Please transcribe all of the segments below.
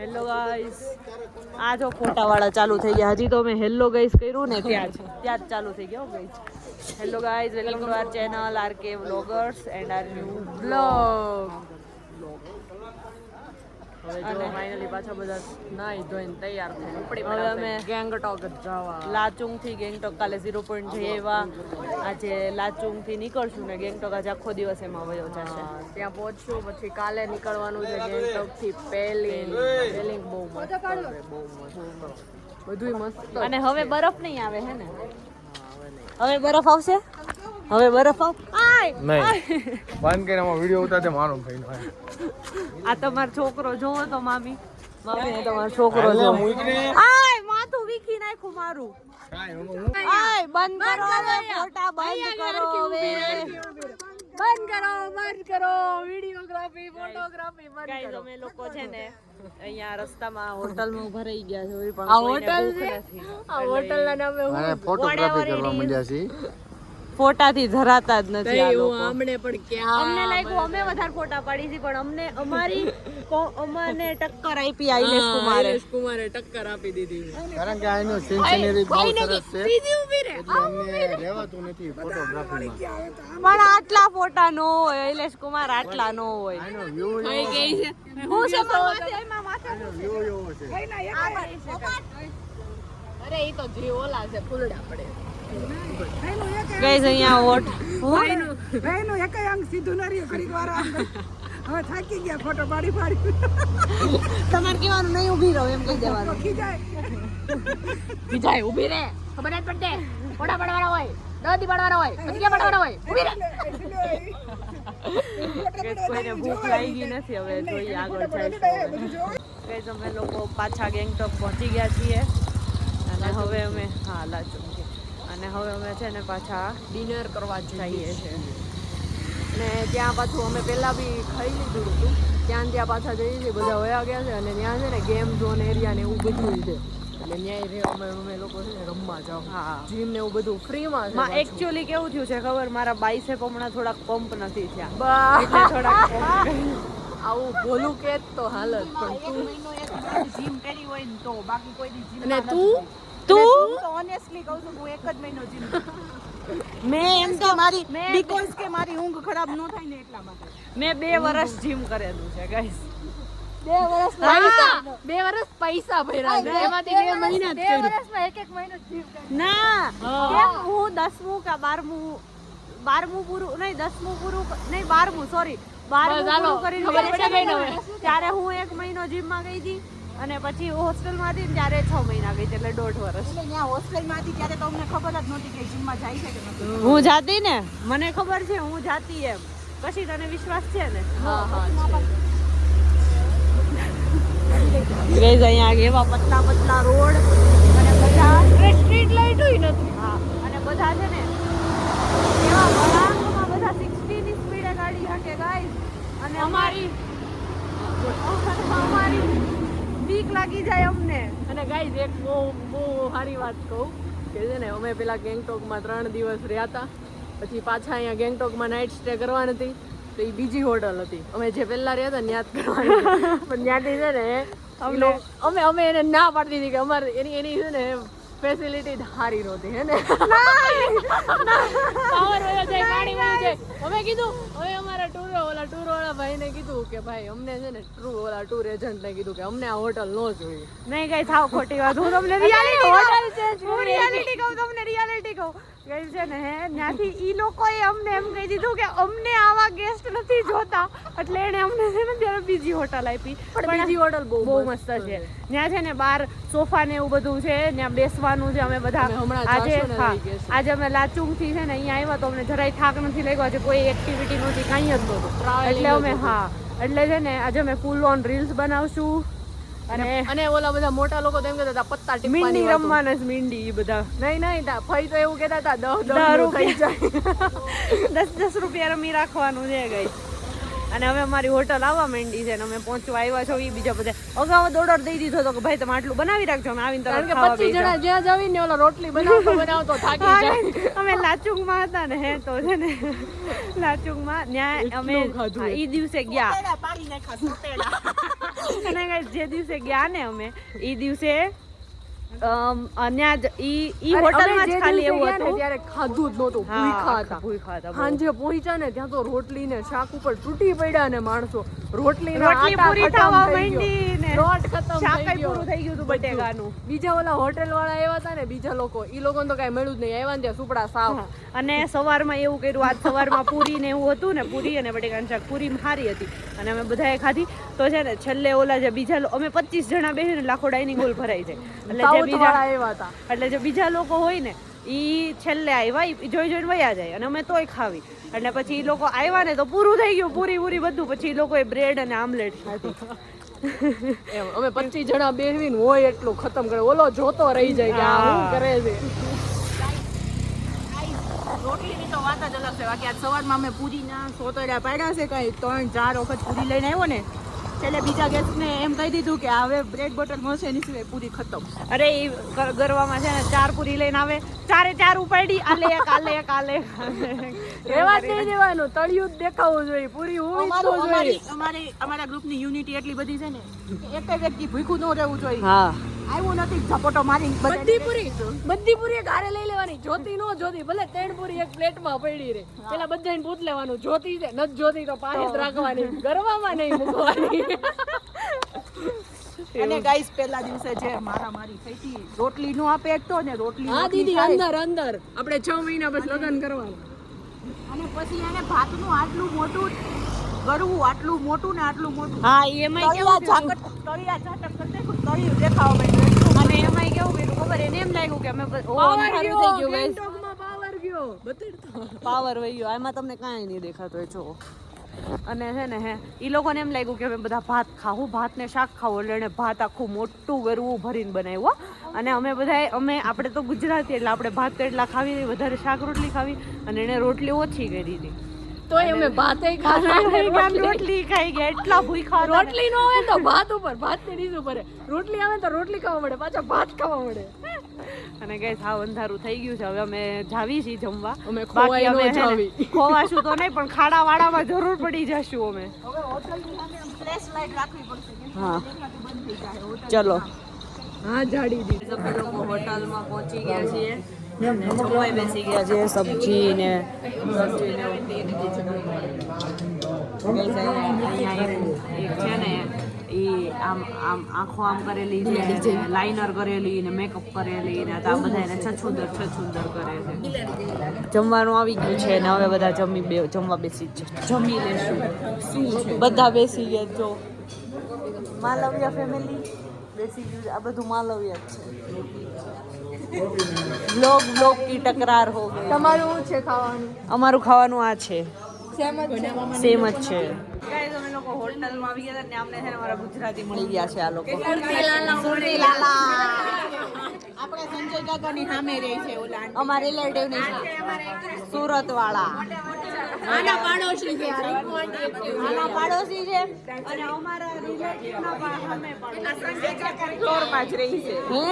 Hello guys, આ જો ફોટા વાળા ચાલુ થઈ ગયા. હજી તો મેં હેલો ગાઈસ કર્યું ને ત્યાં જ ચાલુ થઈ ગયો guys. Hello guys, welcome to our channel RK vloggers and our new blog. હવે જો ફાઇનલી પાછા બધા નાઈ ધોઈને તૈયાર થઈને ઉપડી પડ્યા. હવે અમે ગેંગટોક જવા લાચુંગ થી ગેંગટોક કાલે 0 પોઈન્ટ જઈ આવ્યા. આજે લાચુંગ થી નીકળશું ને ગેંગટોક આજે આખો દિવસ એમાં વયો જશે. ત્યાં પહોંચશું પછી કાલે નીકળવાનું છે ગેંગટોક થી પેલિંગ બહુ મસ્ત બધું મસ્ત. અને હવે બરફ નહીં આવે હે ને? હવે બરફ આવશે. હવે બરફ આવ નહીં બંધ કરીને વિડીયો ઉતારતે મારો ભાઈ. આ તમારો છોકરો જોવો તો મામી તમારો છોકરો જો આય માથું વીખી નાખ્યું મારું. આય બંધ કરો ફોટા બંધ કરો હવે. બંધ કરો વિડિયોગ્રાફી ફોટોગ્રાફી બંધ કરો. અમે લોકો છે ને અહીંયા રસ્તામાં હોટલમાં ઉભા રહી ગયા છે. આ હોટલ છે, આ હોટલના નામે હું ફોટોગ્રાફી કરવા માંડ્યા છીએ. ફોટાથી ધરાતા જ નથી આ લોકો. અમને પણ ક્યાં અમને લાગ્યું અમે વધારે ફોટા પાડી છે પણ અમને અમને ટક્કર આપી આઈલેશ કુમારે ટક્કર આપી દીધી. કારણ કે આનો સિન્સિયરિટી બહુ સરસ છે. સીધી ઊભી રહે અમને રહેવાતું નથી ફોટોગ્રાફીમાં. પણ આટલા ફોટા નો હોય આઈલેશ કુમાર, આટલા નો હોય. આનો વ્યૂ એવો છે. હું છે માથે એમાં માથે વ્યૂ એવો છે. અરે ઈ તો જે ઓલા છે ફૂલડા પડે. ગાઈસ અહીંયા વોટ ભાઈનો એકય અંગ સીધું ન રહ્યો. ઘડીક વાર હવે થાકી ગયા ફોટો પાડી તમારે કહેવાનું નહીં ઊભી રહો એમ કહી દેવાનું. ખીજાય ઊભી રહે ખબર જ પડતે. ફોટા પાડવાના હોય દદી પાડવાના હોય પછી પાડવાના હોય ઊભી રહે. કોઈને ભૂખ લાગી ગઈ નથી. હવે જોઈએ આગળ જઈશું. ગાઈસ અમે લોકો પાછા ગેંગટોક પહોંચી ગયા છીએ અને હવે અમે લાચુંગ અને હવે અમે છે ને પાછા ડિનર કરવા જઈએ છીએ. ને ત્યાં પાછું અમે પહેલાં બી ખાઈ લીધું હતું. ત્યાં પાછા જઈએ છીએ. બધા વયા ગયા છે અને ત્યાં છે ને ગેમ ઝોન એરિયા ને એવું બધું છે. એટલે ત્યાં અમે લોકો છે ને રમવા જાવ. હા જીમ ને એવું બધું ફ્રીમાં છે. એકચ્યુઅલી કેવું થયું છે ખબર? મારા બાઇસેપ હમણાં થોડાક પંપ નથી થયા એટલે થોડાક આવું બોલું કે તો હાલત. પણ તું જીમ કરી હોય ને તો બાકી કોઈ દી જીમ. અને તું ઓનેસ્ટલી કહું છું હું એક જ મહિનો જીમ મેં એમ તો મારી બીકોઝ કે મારી ઊંઘ ખરાબ ન થાય ને એટલા માટે મેં 2 વર્ષ જીમ કરેલું છે ગાઈસ. 2 વર્ષ પૈસા ભર્યા છે એમાંથી 2 મહિના જ કર્યું. 2 વર્ષમાં એક મહિનો જીમ ના કેમ હું 10મું કે 12મું પૂરું નહીં 10મું પૂરું નહીં 12મું સોરી 12મું પૂરું કરીને ત્યારે હું 1 મહિનો જીમમાં ગઈ હતી. અને પછી હોસ્ટેલમાં હતી ત્યારે 6 મહિના ગઈ એટલે 1.5 વર્ષ. એટલે ત્યાં હોસ્ટેલમાં હતી ત્યારે તો અમને ખબર જ નહોતી કે જીમમાં જાય છે કે નથી. હું જાતી ને મને ખબર છે હું જાતી એમ. પછી તને વિશ્વાસ છે ને? હા અહીંયા એવા પતલા રોડ અને બધા સ્ટ્રીટ લાઇટ હોય નથી. હા અને બધા છે ને એવા વળાંકમાં બધા 60 ની સ્પીડે ગાડી હાકે ગાઈસ. અને અમારી બીક લાગી જાય અમને. અને ગાઈસ એક બહુ સારી વાત કહું કે છે ને અમે પેલા ગેંગટોકમાં 3 દિવસ રહ્યા હતા. પછી પાછા અહીંયા ગેંગટોકમાં નાઇટ સ્ટે કરવાની હતી તો એ બીજી હોટલ હતી. અમે જે પહેલા રહ્યા હતા ત્યાં જ કરવાની પણ ત્યાંથી છે ને અમે એને ના પાડતી હતી કે અમારે એની છે ને ફેસિલિટી સારી નહોતી હે ને. પાવર વયો જાય પાણી વયો જાય. અમે કીધું હવે અમારા ટૂર વાળા ભાઈને કીધું કે ભાઈ અમને છે ને ટૂર એજન્ટને કીધું કે અમને આ હોટલ ન જોઈએ. નહીં કઈ થાવ ખોટી વાત. હું તમને રિયાલિટી કહું ગઈ છે ને હે ત્યાંથી ઈ લોકોએ અમને એમ કહી દીધું કે અમને આવા ગેસ્ટ નથી જોતા એટલે એને અમને છે ને ત્યારે બીજી હોટલ આપી. પણ બીજી હોટલ બહુ મસ્ત છે. ત્યાં છે ને બહાર સોફા ને એવું બધું છે ત્યાં બેસવાનું છે. અમે બધા આજે અમે લાચુંગ થી છે ને અહીંયા આવ્યા તો અમને જરાય થાક નથી લાગ્યો. આજે કોઈ એક્ટિવિટી નહોતી કાંઈ જ નહોતું એટલે અમે એટલે છે ને આજે અમે ફૂલ ઓન રીલ્સ બનાવશું. અને ઓલા બધા મોટા લોકો તો એમ કહેતા હતા પત્તા ટીપવાની રમવાના જ મીંડી ઈ બધા. નહીં ફઈ તો એવું કહેતા હતા 10 રૂપિયા 10 રૂપિયા રમી રાખવાનું છે ગાઈસ. અને હવે અમારી હોટલ આવવા માંડી છે ને અમે પહોંચવા આવ્યા છો. એ બીજા બધા અગાઉ ઓર્ડર દઈ દીધો હતો કે ભાઈ તમે આટલું બનાવી રાખજો અમે આવીને તરત ખાવા બેસી. 25 જણા જ્યાં જાવીને ઓલા રોટલી બનાવતો થાકી જાય. અમે લાચુંગમાં હતા ને હે તો છે ને લાચુંગમાં ત્યાં અમે ઈ દિવસે ગયા અને guys, જે દિવસે ગયા ને અમે એ દિવસે ત્યાં જ ઈ હોટલમાં જ ખાલી એવું હતું ત્યારે ખાધું જ નહોતું, ભૂખ્યા હતા. સાંજે પહોંચ્યા ને ત્યાં તો રોટલી ને શાક ઉપર તૂટી પડ્યા ને માણસો. રોટલી પૂરી થવા માંડી ને લોટ ખતમ શાક થઈ ગયો. પૂરું થઈ ગયું હતું બટેકાનું. બીજા ઓલા હોટેલ વાળા આવ્યા હતા ને બીજા લોકો, ઈ લોકોને તો કઈ મળ્યું જ નહીં. આવ્યા ને ત્યાં સુપડા સાફ. અને સવારમાં એવું કર્યું, આજ સવારમાં પૂરી ને એવું હતું ને, પૂરી અને બટેકાનું શાક. પૂરી સારી હતી અને અમે બધાએ ખાધી. તો છે ને છેલ્લે ઓલા જે બીજા અમે 25 જણા બેસીને લાખો ડાઇનિંગ હોલ ભરાઈ જાય. એટલે જે બીજા લોકો હોય ને ઈ છેલ્લે આવ્યા, ઈ જોઈને વયા જાય અને અમે તોય ખાવી. એટલે પછી ઈ લોકો આવ્યા ને તો પૂરું થઈ ગયું, પૂરી બધું. પછી ઈ લોકોએ બ્રેડ અને આમલેટ ખાધી. એમ અમે 25 જણા બેસીને હોય એટલું ખતમ કરે. ઓલો જોતો રહી જાય કે આ શું કરે છે. રોટલીની તો વાત જ અલગ છે. બાકી આજ સવારમાં અમે પૂરીના સોતરડા પાડ્યા છે, કઈ 3-4 વખત પૂરી લઈને આવ્યો ને, છેલ્લે બીજા ગેસ્ટને એમ કહી દીધું કે હવે બ્રેડ બટર મળશે એની સિવાય પૂરી ખતમ. અરે એ ગરવામાં છે ને 4 પૂરી લઈને આવે, 4 ઉપાડી, આલે એક રેવા જ નહીં દેવાનું, તળિયું જ દેખાવું જોઈએ, પૂરી હોવી જ જોઈએ. અમારા ગ્રુપની યુનિટી એટલી બધી છે ને, એક વ્યક્તિ ભૂખ્યું ન રહેવું જોઈએ. હા, આવ્યું નથી ઝપોટો મારી બધી પૂરી એક હારે લઈ લેવાની. જોતી નો જોતી, ભલે 3 પૂરી એક પ્લેટમાં પડી રહે, પેલા બધાને પૂછ લેવાનું જોતી છે નથી જોતી તો પાસે જ રાખવાની, ગરવામાં નહીં મૂકવાની. અને ગાઈસ પહેલા દિવસે જે મારી થઈ હતી, રોટલી નો આપે એક તો ને રોટલી. હા દીદી, અંદર આપણે 6 મહિના પછી લગ્ન કરવાના. અને પછી એને ભાતનું આટલું મોટું ગરવું, આટલું મોટું ને આટલું મોટું. હા એમાં કેવું તળિયા ચાટક કરતે તળિયું દેખાવા માંડ્યું. અને એમાં કેવું કર્યું ખબર, એને એમ લાગ્યું કે અમે પાવર વહી ગયો. એમાં તમને કાંઈ નહીં દેખાતો જો. અને છે ને એ લોકોને એમ લાગ્યું કે અમે બધા ભાત ખાવું, ભાત ને શાક ખાવું. એટલે એને ભાત આખું મોટું ગરવું ભરીને બનાવ્યું. અને અમે આપણે તો ગુજરાતી એટલે આપણે ભાત એટલા ખાવી, વધારે શાક રોટલી ખાવી, અને એને રોટલી ઓછી કરી દીધી. તો અમે ભાતે રોટલી ખાઈ ગયા, એટલા ભૂખ્યા. રોટલી નો હોય તો ભાત ઉપર, ભાત ની રીત ઉપર. રોટલી આવે તો રોટલી ખાવા મળે, પાછા ભાત ખાવા મળે. અને ગાઈસ હાવ અંધારું થઈ ગયું છે. હવે અમે જાવી છીએ જમવા. અમે ખોવાશું તો નહીં, પણ ખાડા વાડામાં જરૂર પડી જશું અમે. હવે હોટલની સામે ફ્લેશ લાઈટ રાખવી પડશે. હા ચલો. હા જાડી દીધી. અમે લોકો હોટલમાં પહોંચી ગયા છીએ, જમવા બેસી ગયા છે. સબ્જી ને અહીંયા એક છે ને એ આમ આંખો આમ કરેલી છે, લાઇનર કરેલી ને મેકઅપ કરેલી ને આ બધા એને છછુંદર કરે છે. જમવાનું આવી ગયું છે ને હવે બધા જમવા બેસી જમી લેશું. શું છે બધા બેસી ગયા. જો માલવ્ય ફેમિલી બેસી ગયું. આ બધું માલવ્ય જ છે. બ્લોગ કી ટકરાર હો ગઈ. તમારું છે ખાવાનું? અમારું ખાવાનું આ છે, સેમ જ છે. ગાઈસ અમે લોકો હોટલમાં આવી ગયા ને અમને છે ને અમારા ગુજરાતી મળી ગયા છે. આ લોકો સુરતી લાલા આપણે સંજય કાકાની સામે રહે છે. ઓલા અમારા રિલેટિવ ની સુરત વાળા આના પાડોશી છે. આના પાડોશી છે અને અમારા રિલેટિવના સામે પણ સંજય કાકા ફ્લોરમાં જ રહી છે. હે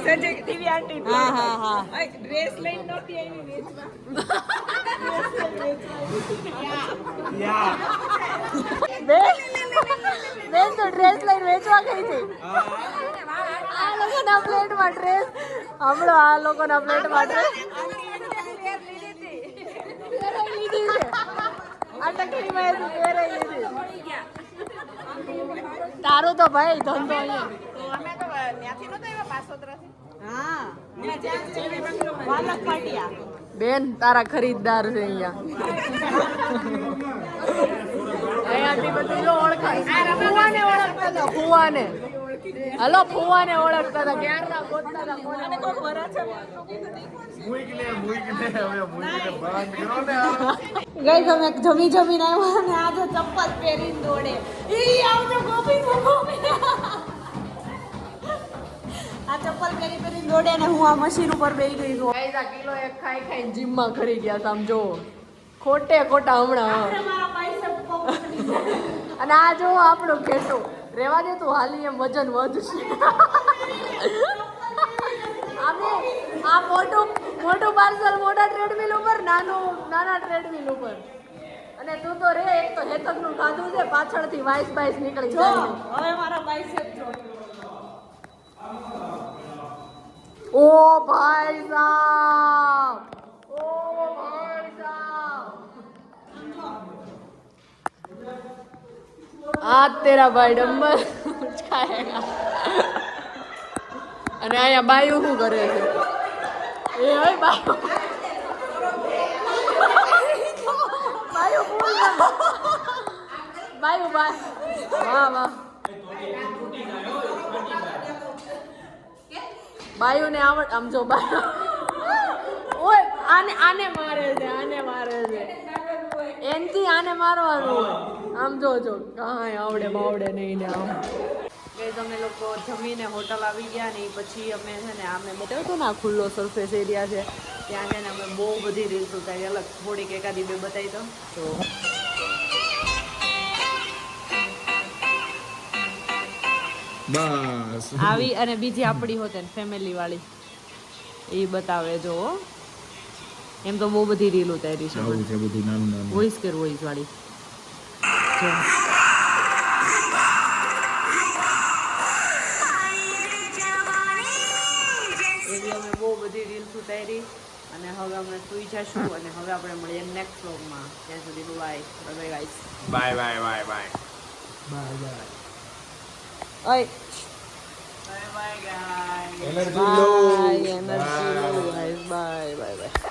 સંજય દિવ્યા આંટી. હા ડ્રેસ લઈને નહોતી આવી વેચવા. બેન તો ડ્રેસ લઈને વેચવા ગઈ હતી. આ લોકોના પ્લેટમાં ડ્રેસ, હમણાં આ લોકોના પ્લેટમાં ડ્રેસ લીધી છે. આ ટકરીમાં એનું પહેરાઈ લીધી. તારો તો ભાઈ ધંધો અહીંયા. અમે તો ત્યાંથી નતો આવ્યા પાસોદરાથી. હા વાલક પાટિયા. બેન તારા ખરીદદાર છે અહીંયા. અહીંયાથી બધું લો ઓળખાય. ફુવાને ઓળખતા હતા, ફુવાને. હલો ફુવાને ઓળખતા હતા. ક્યારના ગોતતા હતા કોને કોક વરા છે. ગઈ તમે જમીને આવ્યા ને આજે ચપ્પલ પહેરીને દોડે. ઈ આવજો ગોપી. આ ચપ્પલ પહેરીને દોડે ને હું આ મશીન ઉપર બેસી ગઈ છું. ગાઈસ આ કિલો એક ખાઈને જીમમાં ખરી ગયા સમજો. ખોટા હમણાં. અને આ જો આપણું ઘેટું રેવા દે તું, હાલી એમ વજન વધશે. આ મોટું પાર્સલ મોટા ટ્રેડમિલ ઉપર, નાના ટ્રેડમિલ ઉપર. અને તું તો રે એક તો હેતકનું ખાધું છે પાછળથી વાઇસ બાઇસ નીકળી જો જાય હવે મારા બાઇસેપ જો ઓ ભાઈ સાहब ઓ ભાઈ સાहब आज तेरा भाई डम्बल उठाएगा અને અહીંયા બાયું શું કરે છે એ હોય બાયું બાયું બોલ બાયું વાહ વાહ બાયું ને આવડ આમ જો બાયું ઓય આને મારે છે એનથી આને મારવાનું હોય આમ જો કાંઈ આવડે બાવડે નહીં ને આમ ગાઈઝ અમે લોકો જમીને હોટલ આવી ગયા ને પછી અમે છે ને અમે બતાવ્યું હતું ને આ ખુલ્લો સરફેસ એરિયા છે ત્યાં છે ને અમે બહુ બધી રીલ્સ ઉતારી અલગ થોડીક એકાદી બે બતાવી દો તો બસ આવી અને બીજી આપણી હોતે ને ફેમિલી વાળી એ બતાવે જો એમ તો બહુ બધી રીલ ઉતારી છે આવું છે બધું નાનું નાનું વોઇસ વાળી જો એવી અમે બહુ બધી રીલ્સ ઉતારી અને હવે અમે સુઈ જશું અને હવે આપણે મળીએ નેક્સ્ટ વ્લોગમાં ત્યાં સુધી bye bye guys bye bye bye bye ઓય એનર્જી લો એનર્જી લો ગાઈસ બાય બાય બાય